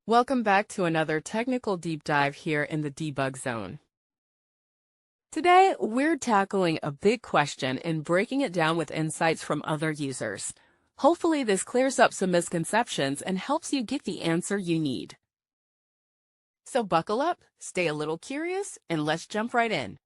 Welcome back to another technical deep dive here in the debug zone. Today, we're tackling a big question and breaking it down with insights from other users. Hopefully, this clears up some misconceptions and helps you get the answer you need. So buckle up, stay a little curious, and let's jump right in.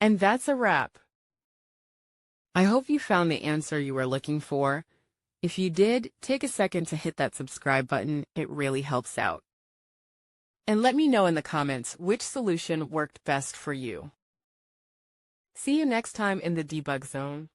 And that's a wrap. I hope you found the answer you were looking for. If you did, take a second to hit that subscribe button. It really helps out. And let me know in the comments which solution worked best for you. See you next time in the debug zone.